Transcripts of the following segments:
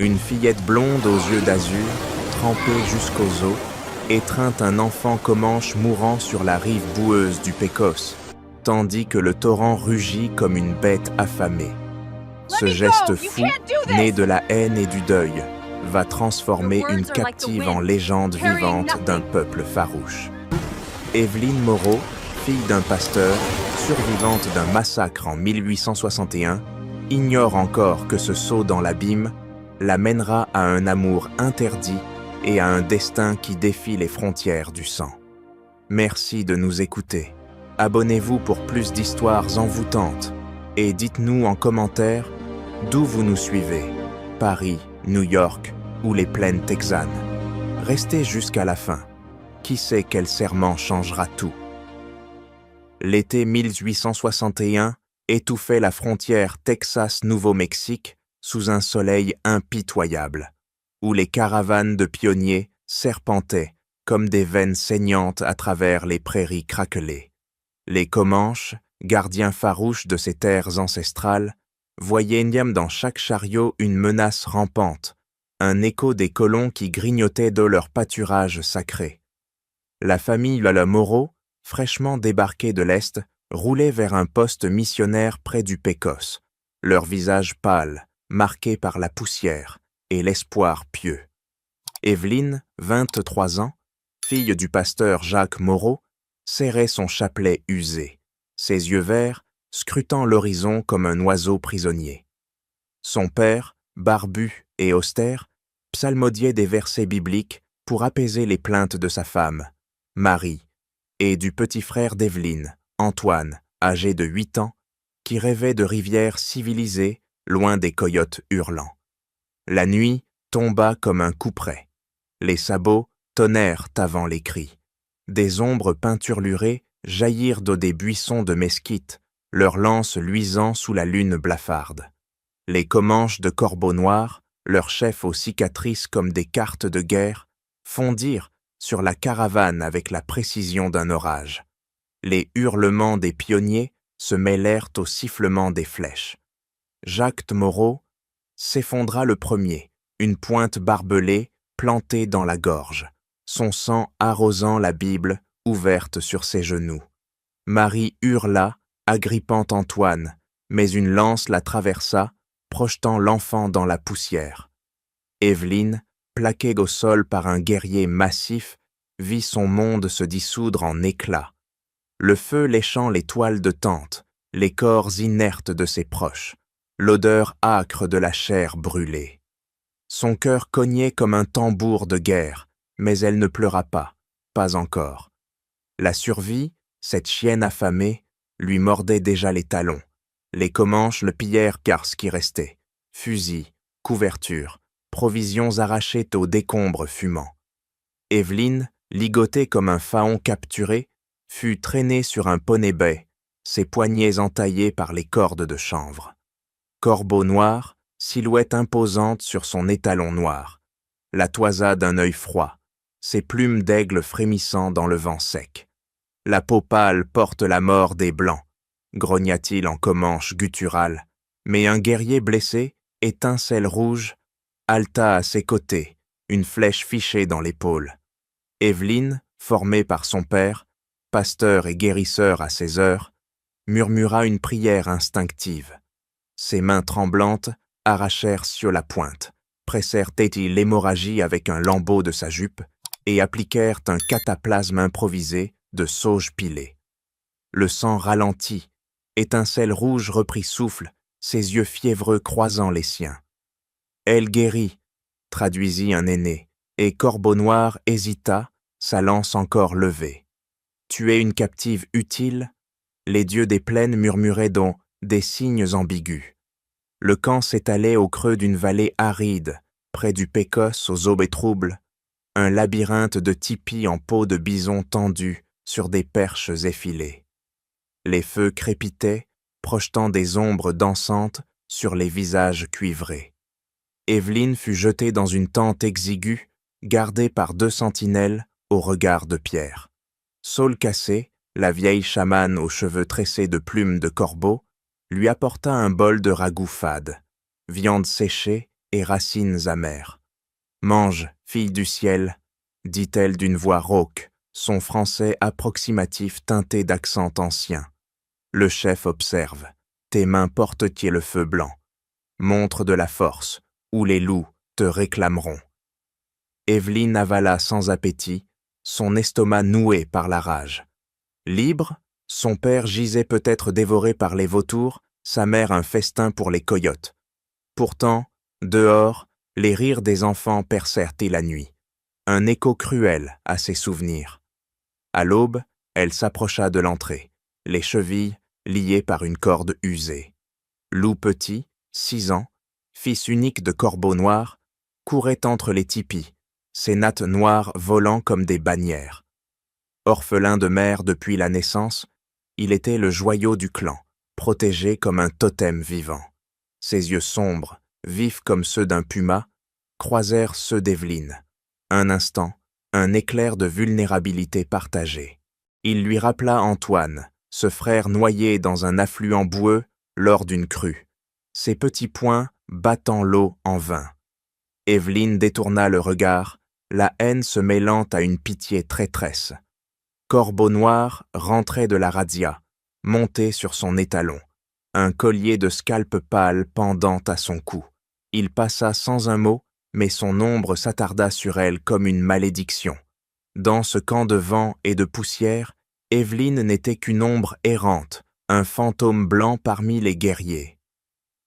Une fillette blonde aux yeux d'azur, trempée jusqu'aux os, étreint un enfant comanche mourant sur la rive boueuse du Pécos, tandis que le torrent rugit comme une bête affamée. Ce geste fou, né de la haine et du deuil, va transformer une captive en légende vivante d'un peuple farouche. Evelyn Moreau, fille d'un pasteur, survivante d'un massacre en 1861, ignore encore que ce saut dans l'abîme la mènera à un amour interdit et à un destin qui défie les frontières du sang. Merci de nous écouter. Abonnez-vous pour plus d'histoires envoûtantes et dites-nous en commentaire d'où vous nous suivez, Paris, New York ou les plaines texanes. Restez jusqu'à la fin. Qui sait quel serment changera tout? L'été 1861 étouffait la frontière Texas-Nouveau-Mexique sous un soleil impitoyable, où les caravanes de pionniers serpentaient comme des veines saignantes à travers les prairies craquelées. Les Comanches, gardiens farouches de ces terres ancestrales, voyaient dans chaque chariot une menace rampante, un écho des colons qui grignotaient de leur pâturage sacré. La famille Moreau, fraîchement débarquée de l'Est, roulait vers un poste missionnaire près du Pécos, leur visage pâle, marqué par la poussière et l'espoir pieux. Evelyn, 23 ans, fille du pasteur Jacques Moreau, serrait son chapelet usé, ses yeux verts scrutant l'horizon comme un oiseau prisonnier. Son père, barbu et austère, psalmodiait des versets bibliques pour apaiser les plaintes de sa femme, Marie, et du petit frère d'Evelyn, Antoine, âgé de 8 ans, qui rêvait de rivières civilisées loin des coyotes hurlants. La nuit tomba comme un couperet. Les sabots tonnèrent avant les cris. Des ombres peinturlurées jaillirent de des buissons de mesquite, leurs lances luisant sous la lune blafarde. Les Comanches de Corbeau Noir, leurs chefs aux cicatrices comme des cartes de guerre, fondirent sur la caravane avec la précision d'un orage. Les hurlements des pionniers se mêlèrent aux sifflements des flèches. Jacques Moreau s'effondra le premier, une pointe barbelée plantée dans la gorge, son sang arrosant la Bible ouverte sur ses genoux. Marie hurla, agrippant Antoine, mais une lance la traversa, projetant l'enfant dans la poussière. Evelyn, plaquée au sol par un guerrier massif, vit son monde se dissoudre en éclats. Le feu léchant les toiles de tente, les corps inertes de ses proches, l'odeur âcre de la chair brûlée. Son cœur cognait comme un tambour de guerre, mais elle ne pleura pas encore. La survie, cette chienne affamée, lui mordait déjà les talons. Les Comanches le pillèrent car ce qui restait, fusils, couvertures, provisions arrachées aux décombres fumants. Evelyn, ligotée comme un faon capturé, fut traînée sur un poney-bai, ses poignets entaillés par les cordes de chanvre. Corbeau Noir, silhouette imposante sur son étalon noir, la toisa d'un œil froid, ses plumes d'aigle frémissant dans le vent sec. La peau pâle porte la mort des Blancs, grogna-t-il en Comanche guttural, mais un guerrier blessé, étincelle rouge, halta à ses côtés, une flèche fichée dans l'épaule. Evelyn, formée par son père, pasteur et guérisseur à ses heures, murmura une prière instinctive. Ses mains tremblantes arrachèrent sur la pointe, pressèrent l'hémorragie avec un lambeau de sa jupe et appliquèrent un cataplasme improvisé de sauge pilée. Le sang ralentit, étincelle rouge reprit souffle, ses yeux fiévreux croisant les siens. Elle guérit, traduisit un aîné, et Corbeau Noir hésita, sa lance encore levée. Tuer une captive utile, les dieux des plaines murmuraient donc des signes ambigus. Le camp s'étalait au creux d'une vallée aride, près du Pécos aux aubes troubles, un labyrinthe de tipis en peau de bison tendus sur des perches effilées. Les feux crépitaient, projetant des ombres dansantes sur les visages cuivrés. Evelyn fut jetée dans une tente exiguë, gardée par 2 sentinelles au regard de pierre. Saule Cassé, la vieille chamane aux cheveux tressés de plumes de corbeau, lui apporta un bol de ragoût fade, viande séchée et racines amères. « Mange, fille du ciel », dit-elle d'une voix rauque, son français approximatif teinté d'accent ancien. Le chef observe. Tes mains portent-ils le feu blanc? Montre de la force, ou les loups te réclameront. Evelyne avala sans appétit, son estomac noué par la rage. Libre, son père gisait peut-être dévoré par les vautours, sa mère un festin pour les coyotes. Pourtant, dehors, les rires des enfants percèrent la nuit. Un écho cruel à ses souvenirs. À l'aube, elle s'approcha de l'entrée, les chevilles liées par une corde usée. Loup petit, 6 ans, fils unique de Corbeau Noir, courait entre les tipis, ses nattes noires volant comme des bannières. Orphelin de mère depuis la naissance, il était le joyau du clan, protégé comme un totem vivant. Ses yeux sombres, vifs comme ceux d'un puma, croisèrent ceux d'Evelyne. Un instant, un éclair de vulnérabilité partagée. Il lui rappela Antoine, ce frère noyé dans un affluent boueux lors d'une crue, ses petits poings battant l'eau en vain. Evelyne détourna le regard, la haine se mêlant à une pitié traîtresse. Corbeau Noir rentrait de la razzia, monté sur son étalon, un collier de scalp pâle pendant à son cou. Il passa sans un mot, mais son ombre s'attarda sur elle comme une malédiction. Dans ce camp de vent et de poussière, Evelyne n'était qu'une ombre errante, un fantôme blanc parmi les guerriers.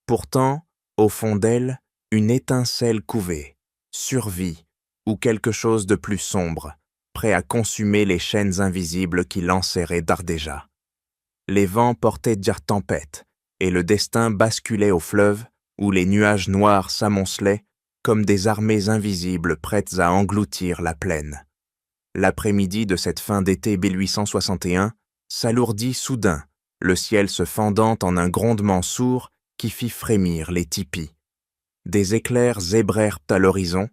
Pourtant, au fond d'elle, une étincelle couvait, survie, ou quelque chose de plus sombre, prêt à consumer les chaînes invisibles qui l'enserraient d'Ardéja. Les vents portaient dire tempête, et le destin basculait au fleuve, où les nuages noirs s'amoncelaient comme des armées invisibles prêtes à engloutir la plaine. L'après-midi de cette fin d'été 1861 s'alourdit soudain, le ciel se fendant en un grondement sourd qui fit frémir les tipis. Des éclairs zébrèrent à l'horizon,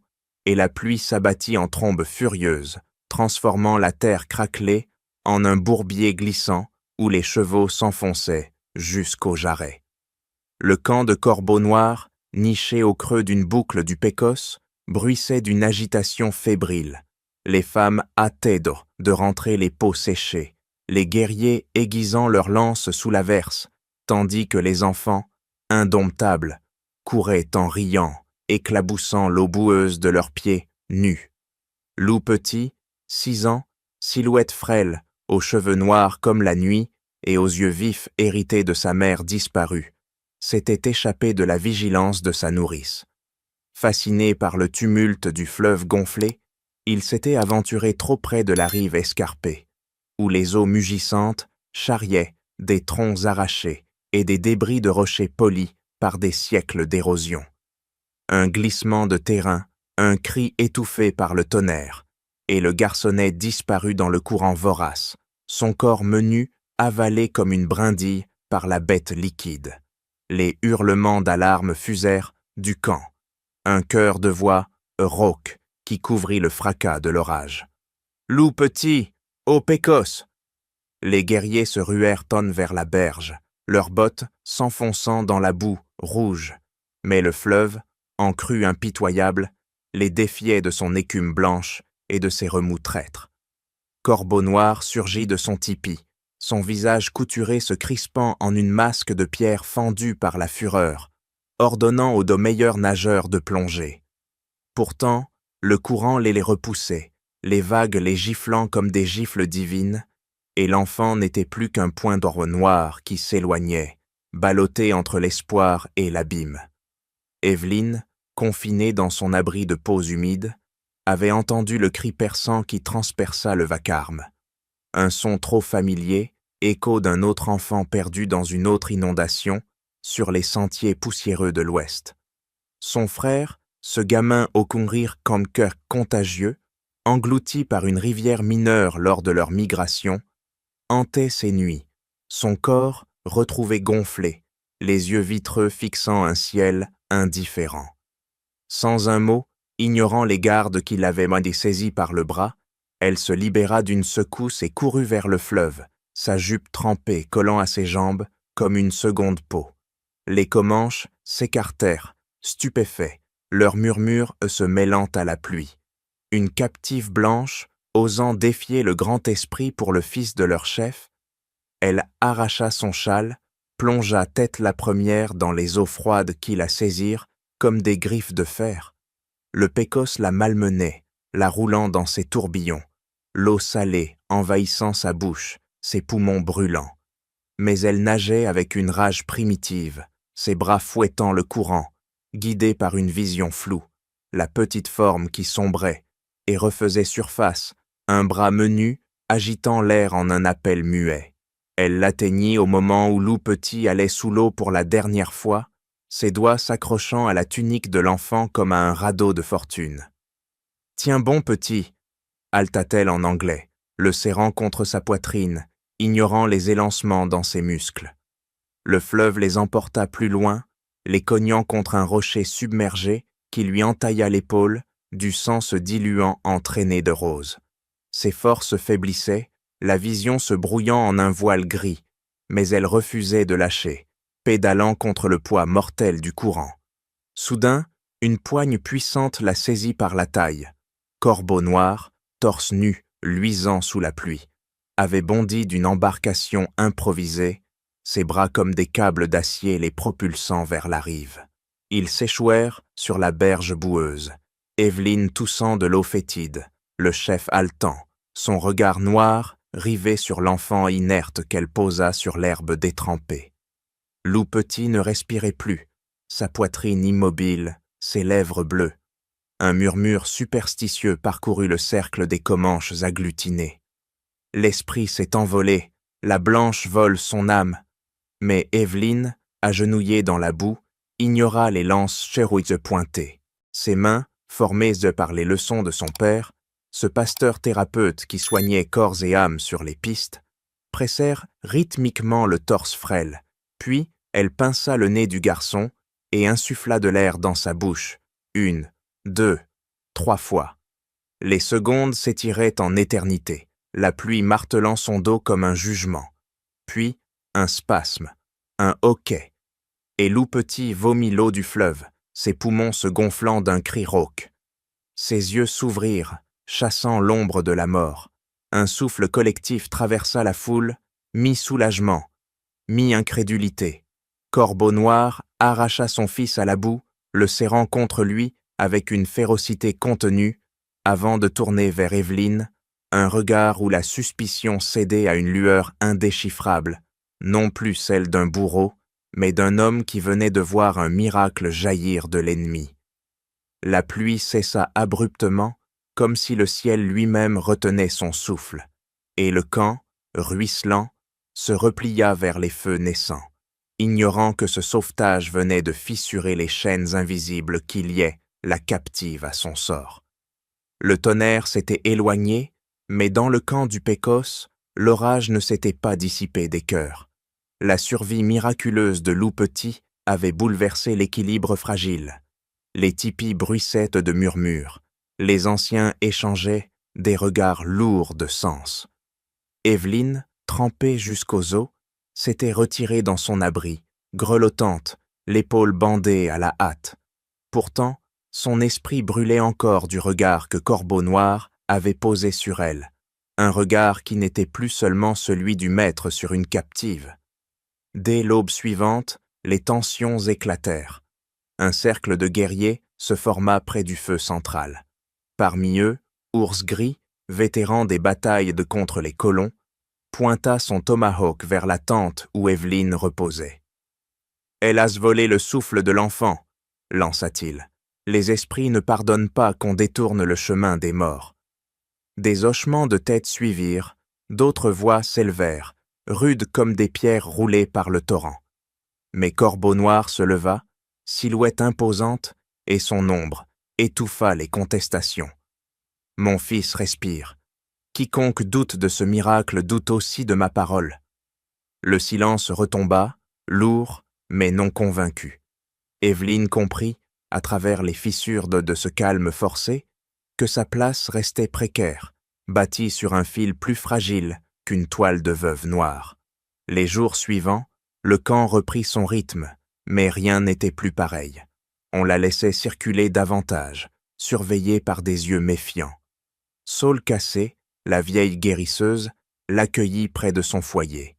et la pluie s'abattit en trombes furieuses, transformant la terre craquelée en un bourbier glissant où les chevaux s'enfonçaient jusqu'aux jarrets. Le camp de Corbeau Noir, niché au creux d'une boucle du Pécosse, bruissait d'une agitation fébrile. Les femmes hâtaient de rentrer les peaux séchées, les guerriers aiguisant leurs lances sous l'averse, tandis que les enfants, indomptables, couraient en riant, éclaboussant l'eau boueuse de leurs pieds nus. Loup petit, 6 ans, silhouette frêle, aux cheveux noirs comme la nuit et aux yeux vifs hérités de sa mère disparue, s'était échappé de la vigilance de sa nourrice. Fasciné par le tumulte du fleuve gonflé, il s'était aventuré trop près de la rive escarpée, où les eaux mugissantes charriaient des troncs arrachés et des débris de rochers polis par des siècles d'érosion. Un glissement de terrain, un cri étouffé par le tonnerre, et le garçonnet disparut dans le courant vorace, son corps menu avalé comme une brindille par la bête liquide. Les hurlements d'alarme fusèrent du camp. Un chœur de voix rauque qui couvrit le fracas de l'orage. « Loup petit, au Pécosse !» Les guerriers se ruèrent vers la berge, leurs bottes s'enfonçant dans la boue rouge. Mais le fleuve, en crue impitoyable, les défiait de son écume blanche et de ses remous traîtres. Corbeau Noir surgit de son tipi, son visage couturé se crispant en une masque de pierre fendue par la fureur, ordonnant aux 2 meilleurs nageurs de plonger. Pourtant, le courant les repoussait, les vagues les giflant comme des gifles divines, et l'enfant n'était plus qu'un point d'or noir qui s'éloignait, ballotté entre l'espoir et l'abîme. Evelyne, confinée dans son abri de peaux humides, avait entendu le cri perçant qui transperça le vacarme. Un son trop familier, écho d'un autre enfant perdu dans une autre inondation, sur les sentiers poussiéreux de l'Ouest. Son frère, ce gamin au courir comme cœur contagieux, englouti par une rivière mineure lors de leur migration, hantait ses nuits, son corps retrouvé gonflé, les yeux vitreux fixant un ciel indifférent. Sans un mot, ignorant les gardes qui l'avaient saisie par le bras, elle se libéra d'une secousse et courut vers le fleuve, sa jupe trempée collant à ses jambes comme une seconde peau. Les Comanches s'écartèrent, stupéfaits, leurs murmures se mêlant à la pluie. Une captive blanche, osant défier le grand esprit pour le fils de leur chef, elle arracha son châle, plongea tête la première dans les eaux froides qui la saisirent comme des griffes de fer. Le Pékos la malmenait, la roulant dans ses tourbillons, l'eau salée envahissant sa bouche, ses poumons brûlants. Mais elle nageait avec une rage primitive, ses bras fouettant le courant, guidée par une vision floue, la petite forme qui sombrait et refaisait surface, un bras menu agitant l'air en un appel muet. Elle l'atteignit au moment où Loup Petit allait sous l'eau pour la dernière fois, ses doigts s'accrochant à la tunique de l'enfant comme à un radeau de fortune. « Tiens bon, petit !» haleta-t-elle en anglais, le serrant contre sa poitrine, ignorant les élancements dans ses muscles. Le fleuve les emporta plus loin, les cognant contre un rocher submergé qui lui entailla l'épaule, du sang se diluant en traînées de rose. Ses forces faiblissaient, la vision se brouillant en un voile gris, mais elle refusait de lâcher, pédalant contre le poids mortel du courant. Soudain, une poigne puissante la saisit par la taille. Corbeau noir, torse nu, luisant sous la pluie, avait bondi d'une embarcation improvisée, ses bras comme des câbles d'acier les propulsant vers la rive. Ils s'échouèrent sur la berge boueuse, Evelyne toussant de l'eau fétide, le chef haletant, son regard noir rivé sur l'enfant inerte qu'elle posa sur l'herbe détrempée. Loup Petit ne respirait plus, sa poitrine immobile, ses lèvres bleues. Un murmure superstitieux parcourut le cercle des Comanches agglutinés. L'esprit s'est envolé, la blanche vole son âme. Mais Evelyne, agenouillée dans la boue, ignora les lances cherouilles pointées. Ses mains, formées par les leçons de son père, ce pasteur thérapeute qui soignait corps et âme sur les pistes, pressèrent rythmiquement le torse frêle, puis elle pinça le nez du garçon et insuffla de l'air dans sa bouche, 1, 2, 3 fois. Les secondes s'étiraient en éternité, la pluie martelant son dos comme un jugement. Puis, un spasme, un hoquet, et Loup Petit vomit l'eau du fleuve, ses poumons se gonflant d'un cri rauque. Ses yeux s'ouvrirent, chassant l'ombre de la mort. Un souffle collectif traversa la foule, mi-soulagement, mi-incrédulité. Corbeau Noir arracha son fils à la boue, le serrant contre lui avec une férocité contenue, avant de tourner vers Evelyne, un regard où la suspicion cédait à une lueur indéchiffrable, non plus celle d'un bourreau, mais d'un homme qui venait de voir un miracle jaillir de l'ennemi. La pluie cessa abruptement, comme si le ciel lui-même retenait son souffle, et le camp, ruisselant, se replia vers les feux naissants, ignorant que ce sauvetage venait de fissurer les chaînes invisibles qui liaient la captive à son sort. Le tonnerre s'était éloigné, mais dans le camp du Pékos, l'orage ne s'était pas dissipé des cœurs. La survie miraculeuse de Loup Petit avait bouleversé l'équilibre fragile. Les tipis bruissaient de murmures. Les anciens échangeaient des regards lourds de sens. Evelyne, trempée jusqu'aux os, s'était retirée dans son abri, grelottante, l'épaule bandée à la hâte. Pourtant, son esprit brûlait encore du regard que Corbeau Noir avait posé sur elle, un regard qui n'était plus seulement celui du maître sur une captive. Dès l'aube suivante, les tensions éclatèrent. Un cercle de guerriers se forma près du feu central. Parmi eux, Ours Gris, vétéran des batailles de contre les colons, pointa son tomahawk vers la tente où Evelyne reposait. « Hélas volé le souffle de l'enfant !» lança-t-il. « Les esprits ne pardonnent pas qu'on détourne le chemin des morts. » Des hochements de tête suivirent, d'autres voix s'élevèrent, rudes comme des pierres roulées par le torrent. Mais Corbeau Noir se leva, silhouette imposante, et son ombre étouffa les contestations. « Mon fils respire. Quiconque doute de ce miracle doute aussi de ma parole. » Le silence retomba, lourd, mais non convaincu. Evelyne comprit, à travers les fissures de ce calme forcé, que sa place restait précaire, bâtie sur un fil plus fragile qu'une toile de veuve noire. Les jours suivants, le camp reprit son rythme, mais rien n'était plus pareil. On la laissait circuler davantage, surveillée par des yeux méfiants. Saule Cassé, la vieille guérisseuse, l'accueillit près de son foyer.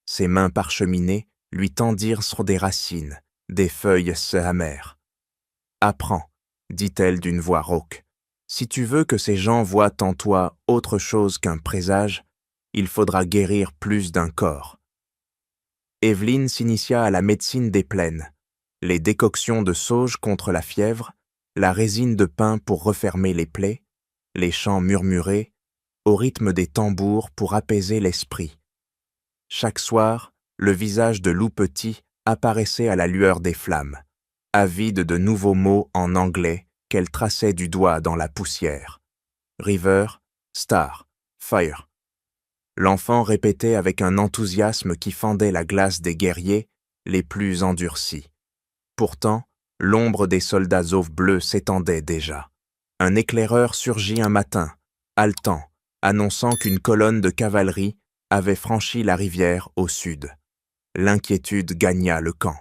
Ses mains parcheminées lui tendirent sur des racines, des feuilles amères. « Apprends, dit-elle d'une voix rauque. Si tu veux que ces gens voient en toi autre chose qu'un présage, il faudra guérir plus d'un corps. » Évelyne s'initia à la médecine des plaines, les décoctions de sauge contre la fièvre, la résine de pin pour refermer les plaies, les chants murmurés, au rythme des tambours pour apaiser l'esprit. Chaque soir, le visage de Loup-Petit apparaissait à la lueur des flammes, avide de nouveaux mots en anglais qu'elle traçait du doigt dans la poussière. River, Star, Fire. L'enfant répétait avec un enthousiasme qui fendait la glace des guerriers les plus endurcis. Pourtant, l'ombre des soldats auves bleus s'étendait déjà. Un éclaireur surgit un matin, haletant, annonçant qu'une colonne de cavalerie avait franchi la rivière au sud. L'inquiétude gagna le camp.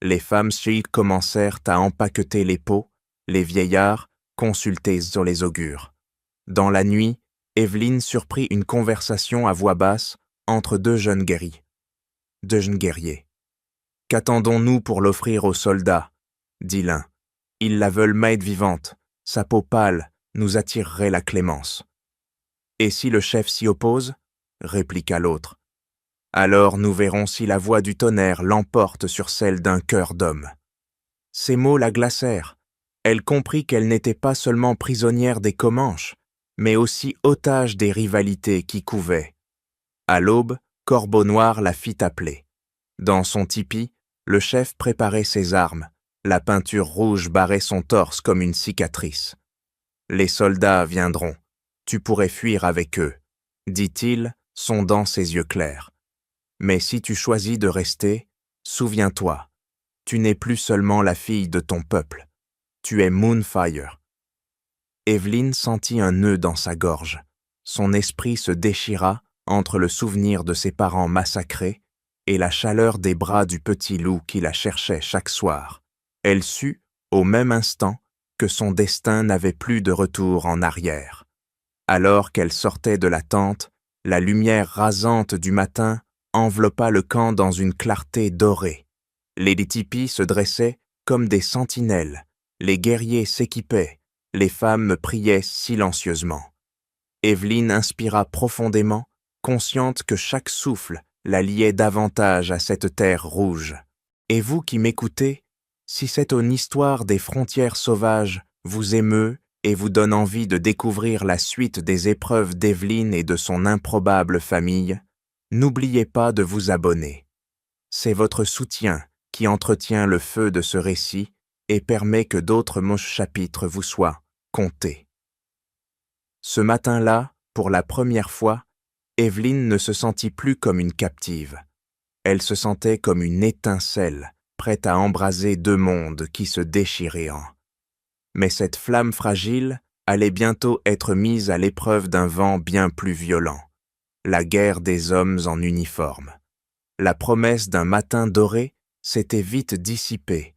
Les femmes chiites commencèrent à empaqueter les pots, les vieillards consultaient sur les augures. Dans la nuit, Évelyne surprit une conversation à voix basse entre deux jeunes guerriers. « Qu'attendons-nous pour l'offrir aux soldats ?» dit l'un. « Ils la veulent maigre vivante, sa peau pâle nous attirerait la clémence. »« Et si le chef s'y oppose ?» répliqua l'autre. « Alors nous verrons si la voix du tonnerre l'emporte sur celle d'un cœur d'homme. » Ces mots la glacèrent. Elle comprit qu'elle n'était pas seulement prisonnière des Comanches, mais aussi otage des rivalités qui couvaient. À l'aube, Corbeau Noir la fit appeler. Dans son tipi, le chef préparait ses armes. La peinture rouge barrait son torse comme une cicatrice. « Les soldats viendront. Tu pourrais fuir avec eux, » dit-il, sondant ses yeux clairs. « Mais si tu choisis de rester, souviens-toi, tu n'es plus seulement la fille de ton peuple. Tu es Moonfire. » Évelyne sentit un nœud dans sa gorge. Son esprit se déchira entre le souvenir de ses parents massacrés et la chaleur des bras du petit loup qui la cherchait chaque soir. Elle sut, au même instant, que son destin n'avait plus de retour en arrière. Alors qu'elle sortait de la tente, la lumière rasante du matin enveloppa le camp dans une clarté dorée. Les tipis se dressaient comme des sentinelles, les guerriers s'équipaient, les femmes priaient silencieusement. Évelyne inspira profondément, consciente que chaque souffle la liait davantage à cette terre rouge. Et vous qui m'écoutez, si cette histoire des frontières sauvages vous émeut et vous donne envie de découvrir la suite des épreuves d'Évelyne et de son improbable famille, n'oubliez pas de vous abonner. C'est votre soutien qui entretient le feu de ce récit et permet que d'autres chapitres vous soient contés. Ce matin-là, pour la première fois, Évelyne ne se sentit plus comme une captive. Elle se sentait comme une étincelle, prête à embraser deux mondes qui se déchiraient en. Mais cette flamme fragile allait bientôt être mise à l'épreuve d'un vent bien plus violent, la guerre des hommes en uniforme. La promesse d'un matin doré s'était vite dissipée.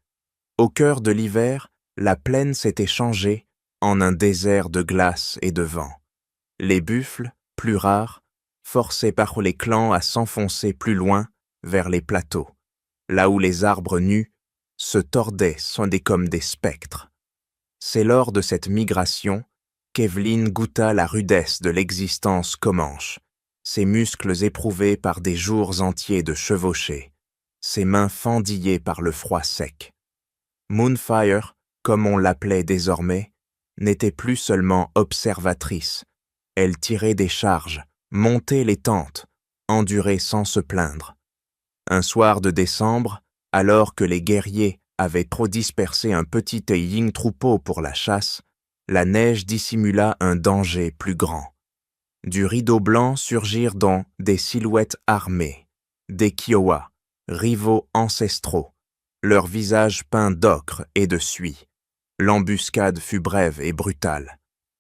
Au cœur de l'hiver, la plaine s'était changée en un désert de glace et de vent. Les buffles, plus rares, forçaient par les clans à s'enfoncer plus loin vers les plateaux, là où les arbres nus se tordaient sondés comme des spectres. C'est lors de cette migration qu'Évelyne goûta la rudesse de l'existence comanche, ses muscles éprouvés par des jours entiers de chevauchée, ses mains fendillées par le froid sec. Moonfire, comme on l'appelait désormais, n'était plus seulement observatrice. Elle tirait des charges, montait les tentes, endurait sans se plaindre. Un soir de décembre, alors que les guerriers avaient trop dispersé un petit troupeau pour la chasse, la neige dissimula un danger plus grand. Du rideau blanc surgirent donc des silhouettes armées, des Kiowa, rivaux ancestraux, leurs visages peints d'ocre et de suie. L'embuscade fut brève et brutale.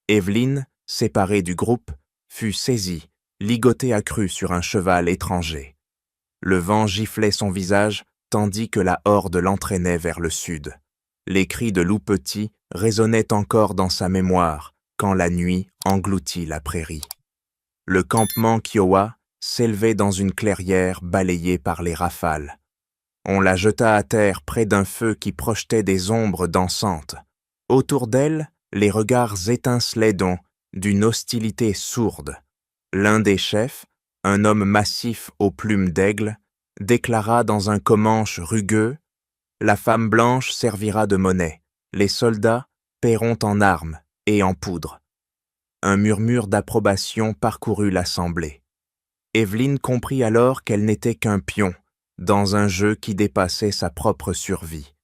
Évelyne, séparée du groupe, fut saisie, ligotée à cru sur un cheval étranger. Le vent giflait son visage tandis que la horde l'entraînait vers le sud. Les cris de loup petit résonnaient encore dans sa mémoire quand la nuit engloutit la prairie. Le campement Kiowa s'élevait dans une clairière balayée par les rafales. On la jeta à terre près d'un feu qui projetait des ombres dansantes. Autour d'elle, les regards étincelaient d'une hostilité sourde. L'un des chefs, un homme massif aux plumes d'aigle, déclara dans un comanche rugueux « La femme blanche servira de monnaie, les soldats paieront en armes et en poudre. » Un murmure d'approbation parcourut l'assemblée. Evelyn comprit alors qu'elle n'était qu'un pion dans un jeu qui dépassait sa propre survie.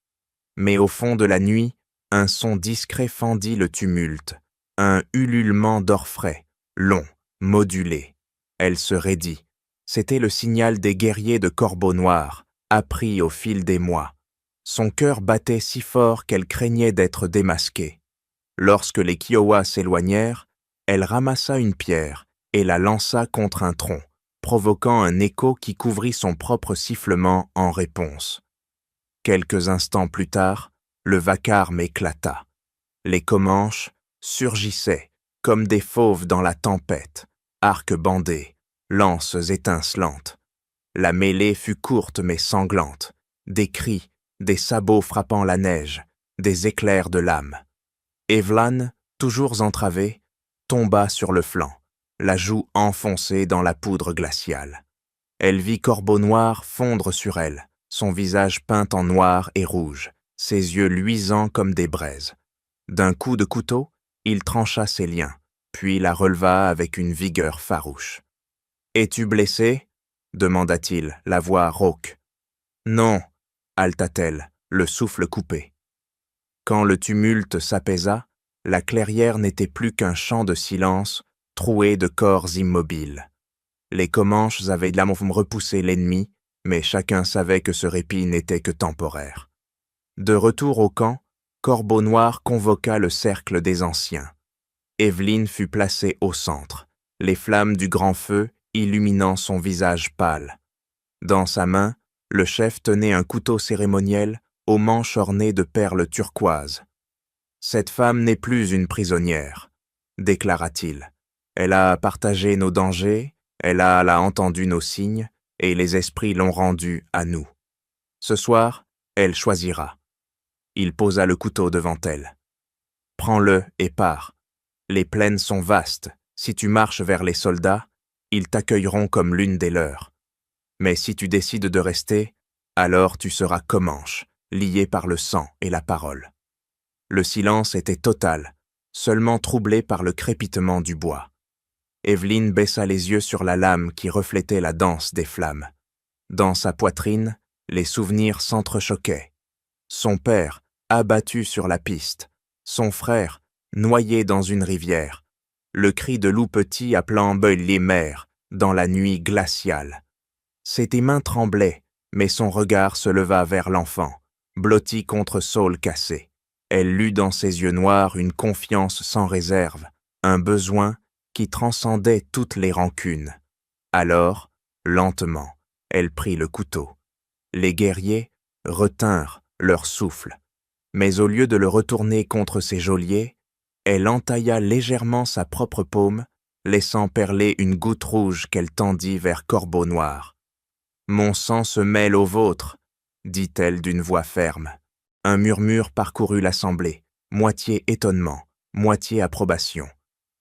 Mais au fond de la nuit, un son discret fendit le tumulte, un ululement d'orfraie, long, modulé. Elle se raidit. C'était le signal des guerriers de Corbeau Noir, appris au fil des mois. Son cœur battait si fort qu'elle craignait d'être démasquée. Lorsque les Kiowa s'éloignèrent, elle ramassa une pierre et la lança contre un tronc, provoquant un écho qui couvrit son propre sifflement en réponse. Quelques instants plus tard, le vacarme éclata. Les Comanches surgissaient comme des fauves dans la tempête, arcs bandés, lances étincelantes. La mêlée fut courte mais sanglante, des cris, des sabots frappant la neige, des éclairs de lame. Evelyn, toujours entravée, tomba sur le flanc, la joue enfoncée dans la poudre glaciale. Elle vit Corbeau Noir fondre sur elle, son visage peint en noir et rouge, ses yeux luisants comme des braises. D'un coup de couteau, il trancha ses liens, puis la releva avec une vigueur farouche. « Es-tu blessé ?» demanda-t-il, la voix rauque. « Non » haleta-t-elle, le souffle coupé. Quand le tumulte s'apaisa, la clairière n'était plus qu'un champ de silence troué de corps immobiles. Les Comanches avaient repoussé l'ennemi, mais chacun savait que ce répit n'était que temporaire. De retour au camp, Corbeau Noir convoqua le cercle des anciens. Evelyn fut placée au centre, les flammes du grand feu illuminant son visage pâle. Dans sa main, le chef tenait un couteau cérémoniel aux manches ornées de perles turquoises. « Cette femme n'est plus une prisonnière, » déclara-t-il. « Elle a partagé nos dangers, elle a entendu nos signes, et les esprits l'ont rendue à nous. Ce soir, elle choisira. » Il posa le couteau devant elle. « Prends-le et pars. Les plaines sont vastes. Si tu marches vers les soldats, ils t'accueilleront comme l'une des leurs. Mais si tu décides de rester, alors tu seras Comanche, lié par le sang et la parole. » Le silence était total, seulement troublé par le crépitement du bois. Evelyn baissa les yeux sur la lame qui reflétait la danse des flammes. Dans sa poitrine, les souvenirs s'entrechoquaient. Son père, abattu sur la piste, son frère, noyé dans une rivière, le cri de loup petit appelant les mers dans la nuit glaciale. Ses mains tremblaient, mais son regard se leva vers l'enfant, blotti contre saule cassé. Elle lut dans ses yeux noirs une confiance sans réserve, un besoin qui transcendait toutes les rancunes. Alors, lentement, elle prit le couteau. Les guerriers retinrent leur souffle, mais au lieu de le retourner contre ses geôliers, elle entailla légèrement sa propre paume, laissant perler une goutte rouge qu'elle tendit vers Corbeau Noir. « Mon sang se mêle au vôtre, » dit-elle d'une voix ferme. Un murmure parcourut l'assemblée, moitié étonnement, moitié approbation.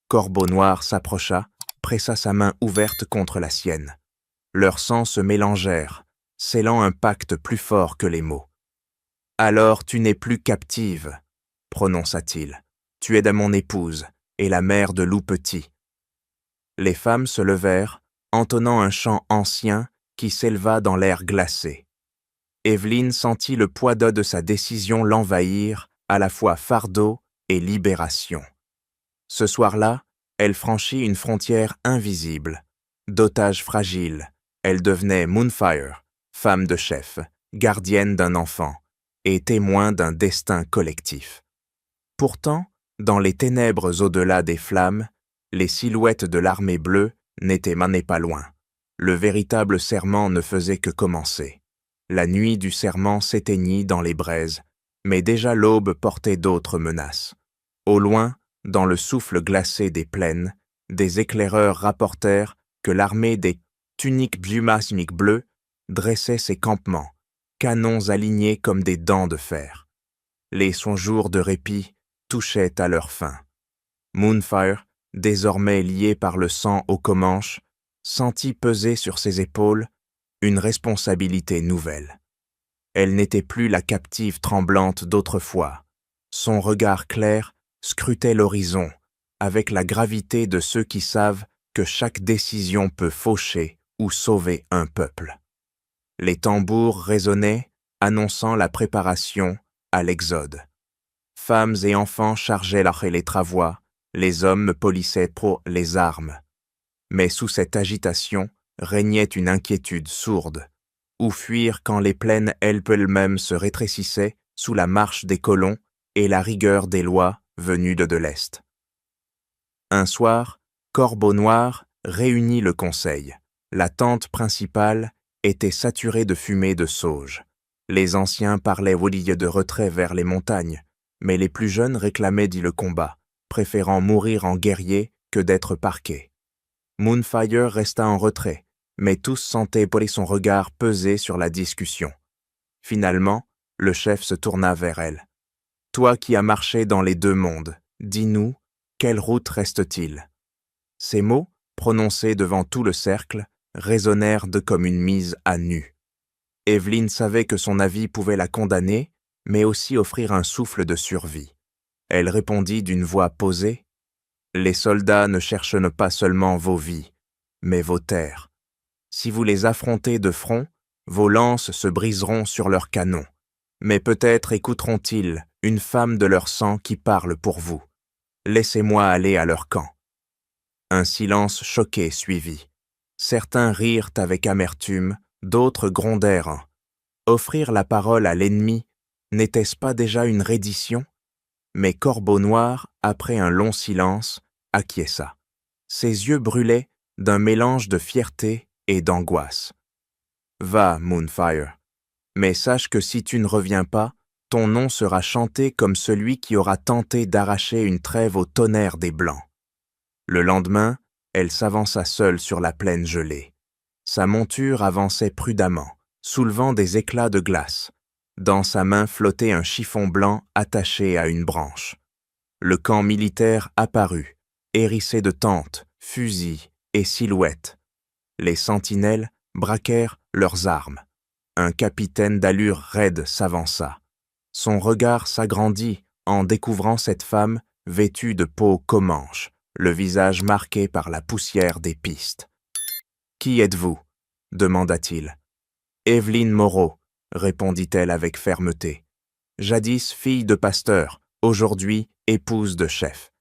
Corbeau Noir s'approcha, pressa sa main ouverte contre la sienne. Leurs sangs se mélangèrent, scellant un pacte plus fort que les mots. « Alors tu n'es plus captive, » prononça-t-il. « Tu es mon épouse et la mère de Loup Petit. » Les femmes se levèrent, entonnant un chant ancien qui s'éleva dans l'air glacé. Evelyn sentit le poids de sa décision l'envahir, à la fois fardeau et libération. Ce soir-là, elle franchit une frontière invisible. D'otage fragile, elle devenait Moonfire, femme de chef, gardienne d'un enfant et témoin d'un destin collectif. Pourtant, dans les ténèbres au-delà des flammes, les silhouettes de l'armée bleue n'étaient pas loin. Le véritable serment ne faisait que commencer. La nuit du serment s'éteignit dans les braises, Mais déjà l'aube portait d'autres menaces. Au loin, dans le souffle glacé des plaines, des éclaireurs rapportèrent que l'armée des tuniques blumasniques bleues dressait ses campements, canons alignés comme des dents de fer. Les 100 jours de répit touchaient à leur fin. Moonfire, désormais lié par le sang au Comanche, sentit peser sur ses épaules une responsabilité nouvelle. Elle n'était plus la captive tremblante d'autrefois. Son regard clair scrutait l'horizon avec la gravité de ceux qui savent que chaque décision peut faucher ou sauver un peuple. Les tambours résonnaient, annonçant la préparation à l'exode. Femmes et enfants chargeaient les travois, les hommes polissaient pour les armes. Mais sous cette agitation régnait une inquiétude sourde. Où fuir quand les plaines elles-mêmes se rétrécissaient sous la marche des colons et la rigueur des lois venues de l'Est. Un soir, Corbeau Noir réunit le conseil. La tente principale était saturée de fumée de sauge. Les anciens parlaient de retrait vers les montagnes, mais les plus jeunes réclamaient le combat, préférant mourir en guerrier que d'être parqués. Moonfire resta en retrait, mais tous sentaient son regard peser sur la discussion. Finalement, le chef se tourna vers elle. « Toi qui as marché dans les deux mondes, dis-nous, quelle route reste-t-il » Ces mots, prononcés devant tout le cercle, résonnèrent comme une mise à nu. Evelyn savait que son avis pouvait la condamner, mais aussi offrir un souffle de survie. Elle répondit d'une voix posée. « Les soldats ne cherchent pas seulement vos vies, mais vos terres. Si vous les affrontez de front, vos lances se briseront sur leurs canons. Mais peut-être écouteront-ils une femme de leur sang qui parle pour vous. Laissez-moi aller à leur camp. » Un silence choqué suivit. Certains rirent avec amertume, d'autres grondèrent. Offrir la parole à l'ennemi, n'était-ce pas déjà une reddition? Mais Corbeau Noir, après un long silence, acquiesça. Ses yeux brûlaient d'un mélange de fierté et d'angoisse. « Va, Moonfire, mais sache que si tu ne reviens pas, ton nom sera chanté comme celui qui aura tenté d'arracher une trêve au tonnerre des Blancs. » Le lendemain, elle s'avança seule sur la plaine gelée. Sa monture avançait prudemment, soulevant des éclats de glace. Dans sa main flottait un chiffon blanc attaché à une branche. Le camp militaire apparut, hérissé de tentes, fusils et silhouettes. Les sentinelles braquèrent leurs armes. Un capitaine d'allure raide s'avança. Son regard s'agrandit en découvrant cette femme vêtue de peau comanche, le visage marqué par la poussière des pistes. « Qui êtes-vous » demanda-t-il. « Evelyn Moreau » répondit-elle avec fermeté. « Jadis fille de pasteur, aujourd'hui épouse de chef.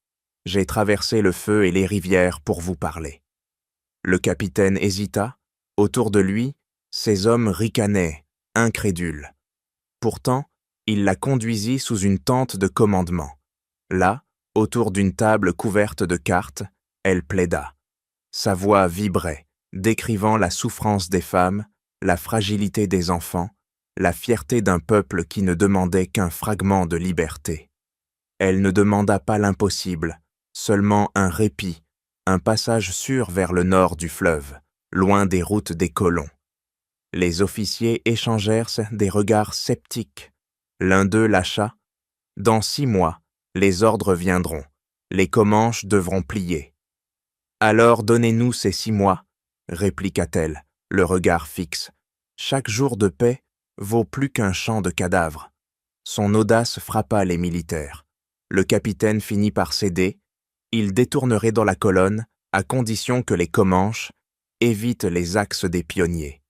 J'ai traversé le feu et les rivières pour vous parler. » Le capitaine hésita. Autour de lui, ses hommes ricanaient, incrédules. Pourtant, il la conduisit sous une tente de commandement. Là, autour d'une table couverte de cartes, elle plaida. Sa voix vibrait, décrivant la souffrance des femmes, la fragilité des enfants, la fierté d'un peuple qui ne demandait qu'un fragment de liberté. Elle ne demanda pas l'impossible, seulement un répit, un passage sûr vers le nord du fleuve, loin des routes des colons. Les officiers échangèrent des regards sceptiques. L'un d'eux lâcha. « Dans 6 mois, les ordres viendront. Les Comanches devront plier. »« Alors donnez-nous ces 6 mois, » répliqua-t-elle, le regard fixe. « Chaque jour de paix vaut plus qu'un champ de cadavres. » Son audace frappa les militaires. Le capitaine finit par céder. Il détournerait dans la colonne, à condition que les Comanches évitent les axes des pionniers.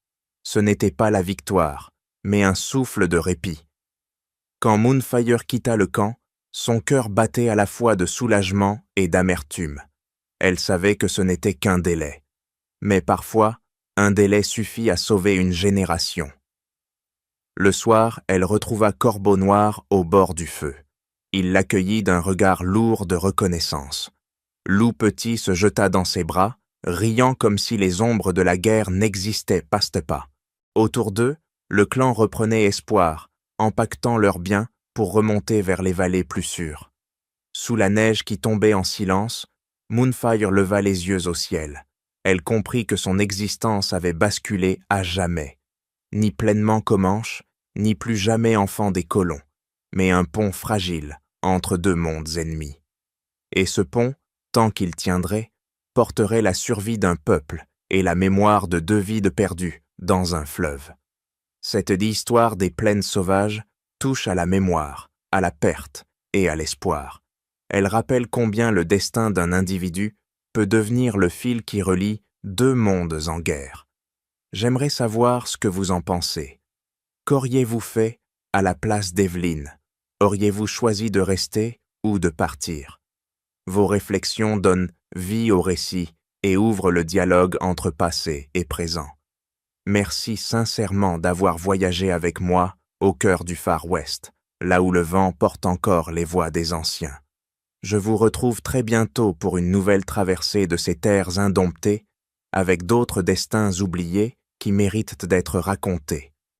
Ce n'était pas la victoire, mais un souffle de répit. Quand Moonfire quitta le camp, son cœur battait à la fois de soulagement et d'amertume. Elle savait que ce n'était qu'un délai. Mais parfois, un délai suffit à sauver une génération. Le soir, elle retrouva Corbeau Noir au bord du feu. Il l'accueillit d'un regard lourd de reconnaissance. Loup Petit se jeta dans ses bras, riant comme si les ombres de la guerre n'existaient pas. Autour d'eux, le clan reprenait espoir, empaquetant leurs biens, pour remonter vers les vallées plus sûres. Sous la neige qui tombait en silence, Moonfire leva les yeux au ciel. Elle comprit que son existence avait basculé à jamais. Ni pleinement Comanche, ni plus jamais enfant des colons, mais un pont fragile entre deux mondes ennemis. Et ce pont, tant qu'il tiendrait, porterait la survie d'un peuple et la mémoire de 2 vies perdues dans un fleuve. Cette histoire des plaines sauvages touche à la mémoire, à la perte et à l'espoir. Elle rappelle combien le destin d'un individu peut devenir le fil qui relie 2 mondes en guerre. J'aimerais savoir ce que vous en pensez. Qu'auriez-vous fait à la place d'Evelyn? Auriez-vous choisi de rester ou de partir? Vos réflexions donnent vie au récit et ouvrent le dialogue entre passé et présent. Merci sincèrement d'avoir voyagé avec moi au cœur du Far West, là où le vent porte encore les voix des anciens. Je vous retrouve très bientôt pour une nouvelle traversée de ces terres indomptées, avec d'autres destins oubliés qui méritent d'être racontés.